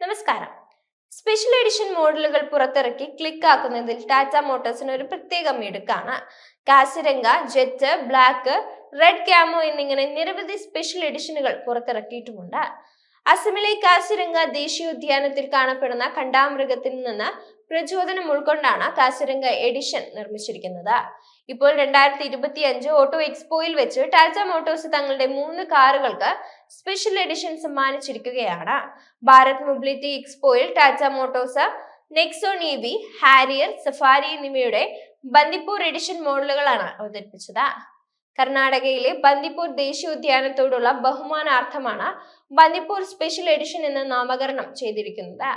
നമസ്കാരം. Special edition മോഡലുകൾ പുറത്തിറക്കി ക്ലിക്ക് ആക്കുന്നതിൽ ടാറ്റ മോട്ടോഴ്സിന് ഒരു പ്രത്യേക മിടുക്കാണ്. കാസിരംഗ, ജെറ്റ്, ബ്ലാക്ക്, റെഡ് ക്യാമോ എന്നിങ്ങനെ നിരവധി സ്പെഷ്യൽ എഡിഷനുകൾ പുറത്തിറക്കിയിട്ടുമുണ്ട്. അസമിലെ കാസിരംഗ ദേശീയോദ്യാനത്തിൽ കാണപ്പെടുന്ന ഖണ്ഡാമൃഗത്തിൽ നിന്ന് പ്രചോദനം ഉൾക്കൊണ്ടാണ് കാസിരംഗ എഡിഷൻ നിർമ്മിച്ചിരിക്കുന്നത്. ഇപ്പോൾ 2025 ഓട്ടോ എക്സ്പോയിൽ വെച്ച് ടാറ്റ മോട്ടോഴ്സ് തങ്ങളുടെ 3 കാറുകൾക്ക് സ്പെഷ്യൽ എഡിഷൻ സമ്മാനിച്ചിരിക്കുകയാണ്. ഭാരത് മൊബിലിറ്റി എക്സ്പോയിൽ Tata Motors Nexon EV, Harrier, Safari എന്നിവയുടെ ബന്ദിപ്പൂർ എഡിഷൻ മോഡലുകളാണ് അവതരിപ്പിച്ചത്. കർണാടകയിലെ ബന്ദിപ്പൂർ ദേശീയോദ്യാനത്തോടുള്ള ബഹുമാനാർത്ഥമാണ് ബന്ദിപ്പൂർ സ്പെഷ്യൽ എഡിഷൻ എന്ന് നാമകരണം ചെയ്തിരിക്കുന്നത്.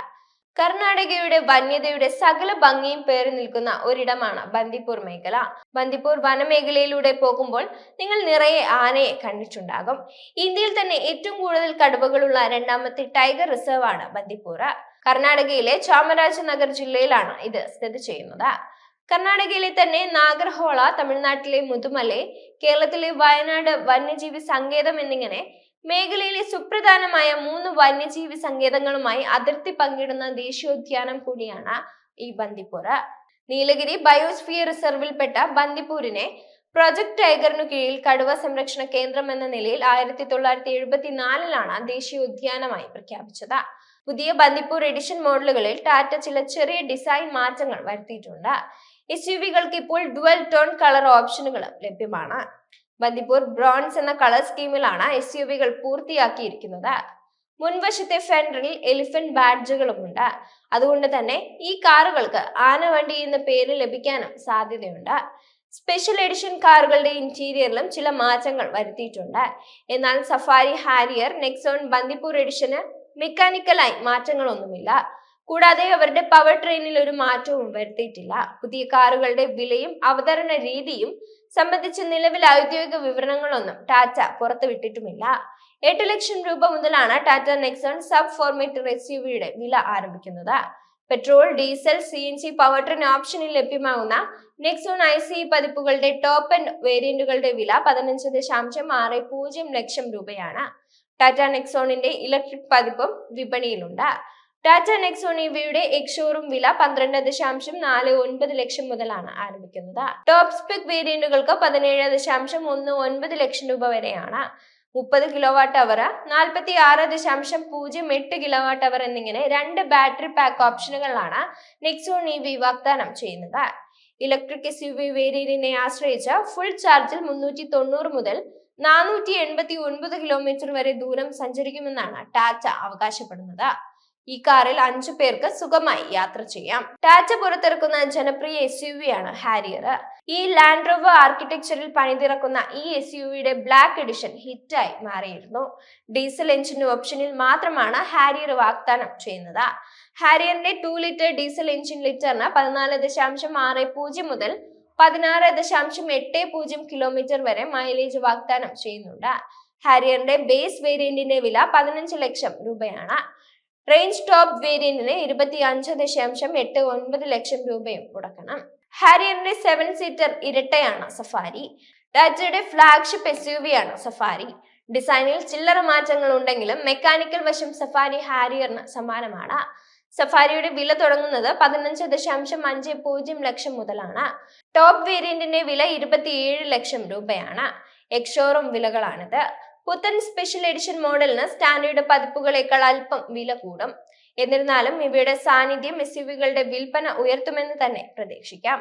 കർണാടകയുടെ വന്യതയുടെ സകല ഭംഗിയും പേറി നിൽക്കുന്ന ഒരിടമാണ് ബന്ദിപ്പൂർ മേഖല. ബന്ദിപ്പൂർ വനമേഖലയിലൂടെ പോകുമ്പോൾ നിങ്ങൾ നിറയെ ആനയെ കണ്ടിട്ടുണ്ടാകും. ഇന്ത്യയിൽ തന്നെ ഏറ്റവും കൂടുതൽ കടുവകളുള്ള 2ാമത്തെ ടൈഗർ റിസർവ് ആണ് ബന്ദിപ്പൂർ. കർണാടകയിലെ ചാമരാജനഗർ ജില്ലയിലാണ് ഇത് സ്ഥിതി ചെയ്യുന്നത്. കർണാടകയിലെ തന്നെ നാഗർഹോള, തമിഴ്നാട്ടിലെ മുതുമലൈ, കേരളത്തിലെ വയനാട് വന്യജീവി സങ്കേതം എന്നിങ്ങനെ മേഖലയിലെ സുപ്രധാനമായ 3 വന്യജീവി സങ്കേതങ്ങളുമായി അതിർത്തി പങ്കിടുന്ന ദേശീയോദ്യാനം കൂടിയാണ് ഈ ബന്ദിപ്പൂർ. നീലഗിരി ബയോസ്ഫിയർ റിസർവിൽപ്പെട്ട ബന്ദിപ്പൂരിനെ പ്രൊജക്ട് ടൈഗറിനു കീഴിൽ കടുവ സംരക്ഷണ കേന്ദ്രം എന്ന നിലയിൽ 1974 ദേശീയോദ്യാനമായി പ്രഖ്യാപിച്ചത്. പുതിയ ബന്ദിപ്പൂർ എഡിഷൻ മോഡലുകളിൽ ടാറ്റ ചില ചെറിയ ഡിസൈൻ മാറ്റങ്ങൾ വരുത്തിയിട്ടുണ്ട്. SUV-കൾക്ക് ഇപ്പോൾ ഡുവൽ ടോൺ കളർ ഓപ്ഷനുകളും ലഭ്യമാണ്. ബന്ദിപ്പൂർ ബ്രോൺസ് എന്ന കളർ സ്കീമിലാണ് SUV-കൾ പൂർത്തിയാക്കിയിരിക്കുന്നത്. മുൻവശത്തെ ഫെൻഡറിൽ എലിഫന്റ് ബാഡ്ജുകളുമുണ്ട്. അതുകൊണ്ട് തന്നെ ഈ കാറുകൾക്ക് ആനവണ്ടി എന്ന പേര് ലഭിക്കാനും സാധ്യതയുണ്ട്. സ്പെഷ്യൽ എഡിഷൻ കാറുകളുടെ ഇന്റീരിയറിലും ചില മാറ്റങ്ങൾ വരുത്തിയിട്ടുണ്ട്. എന്നാൽ സഫാരി, ഹാരിയർ, നെക്സോൺ, ബന്ദിപ്പൂർ എഡിഷന് മെക്കാനിക്കലായി മാറ്റങ്ങളൊന്നുമില്ല. കൂടാതെ അവരുടെ പവർ ട്രെയിനിൽ ഒരു മാറ്റവും വരുത്തിയിട്ടില്ല. പുതിയ കാറുകളുടെ വിലയും അവതരണ രീതിയും സംബന്ധിച്ച് നിലവിൽ ഔദ്യോഗിക വിവരണങ്ങളൊന്നും ടാറ്റ പുറത്തുവിട്ടിട്ടുമില്ല. 8 ലക്ഷം രൂപ മുതലാണ് ടാറ്റ നെക്സോൺ സബ് ഫോർമേറ്റർ SUV-യുടെ വില ആരംഭിക്കുന്നത്. Petrol, diesel, CNG power train ഓപ്ഷനിൽ ലഭ്യമാകുന്ന നെക്സോൺ ICE പതിപ്പുകളുടെ ടോപ്പ് എൻഡ് വേരിയന്റുകളുടെ വില 15.60 ലക്ഷം രൂപയാണ്. ടാറ്റ നെക്സോണിന്റെ ഇലക്ട്രിക് പതിപ്പും വിപണിയിലുണ്ട്. ടാറ്റ നെക്സോൺ EVയുടെ എക്സ്-ഷോറൂം വില 12.49 ലക്ഷം മുതലാണ് ആരംഭിക്കുന്നത്. ടോപ്പ് സ്പെക് വേരിയന്റുകൾക്ക് 17.19 ലക്ഷം രൂപ വരെയാണ്. 30 kWh, 46.08 kWh എന്നിങ്ങനെ 2 ബാറ്ററി പാക്ക് ഓപ്ഷനുകളാണ് നെക്സോൺ EV വാഗ്ദാനം ചെയ്യുന്നത്. ഇലക്ട്രിക് SUV വേരിയന്റിനെ ആശ്രയിച്ച് ഫുൾ ചാർജിൽ 390 മുതൽ 489 കിലോമീറ്റർ വരെ ദൂരം സഞ്ചരിക്കുമെന്നാണ് ടാറ്റ അവകാശപ്പെടുന്നത്. ഈ കാറിൽ 5 പേർക്ക് സുഖമായി യാത്ര ചെയ്യാം. ടാറ്റ പുറത്തിറക്കുന്ന ജനപ്രിയ SUV-യാണ് ഹാരിയർ. ഈ ലാൻഡ് റോവർ ആർക്കിടെക്ചറിൽ പണിതിറക്കുന്ന ഈ SUV-യുടെ ബ്ലാക്ക് എഡിഷൻ ഹിറ്റായി മാറിയിരുന്നു. ഡീസൽ എഞ്ചിൻ ഓപ്ഷനിൽ മാത്രമാണ് ഹാരിയർ വാഗ്ദാനം ചെയ്യുന്നത്. ഹാരിയറിന്റെ 2 ലിറ്റർ ഡീസൽ എഞ്ചിൻ ലിറ്ററിന് 14.60 മുതൽ 16.80 കിലോമീറ്റർ വരെ മൈലേജ് വാഗ്ദാനം ചെയ്യുന്നുണ്ട്. ഹാരിയറിന്റെ ബേസ് വേരിയന്റിന്റെ വില 15 ലക്ഷം രൂപയാണ്. റേഞ്ച് ടോപ്പ് വേരിയന്റിന് 25.89 ലക്ഷം രൂപയും മുടക്കണം. ഹാരിയറിന്റെ 7 സീറ്റർ ഇരട്ടയാണ് സഫാരി. ടാറ്റയുടെ ഫ്ലാഗ്ഷിപ്പ് SUV-യാണ് സഫാരി. ഡിസൈനിൽ ചില്ലറ മാറ്റങ്ങൾ ഉണ്ടെങ്കിലും മെക്കാനിക്കൽ വശം സഫാരി ഹാരിയറിന് സമാനമാണ്. സഫാരിയുടെ വില തുടങ്ങുന്നത് 15.50 ലക്ഷം മുതലാണ്. ടോപ്പ് വേരിയന്റിന്റെ വില 27 ലക്ഷം രൂപയാണ്. എക്സ്-ഷോറൂം വിലകളാണിത്. പുത്തൻ സ്പെഷ്യൽ എഡിഷൻ മോഡലിന് സ്റ്റാൻഡേർഡ് പതിപ്പുകളേക്കാൾ അല്പം വില കൂടും. എന്നിരുന്നാലും ഇവയുടെ സാന്നിധ്യം SUV-കളുടെ വിൽപ്പന ഉയർത്തുമെന്ന് തന്നെ പ്രതീക്ഷിക്കാം.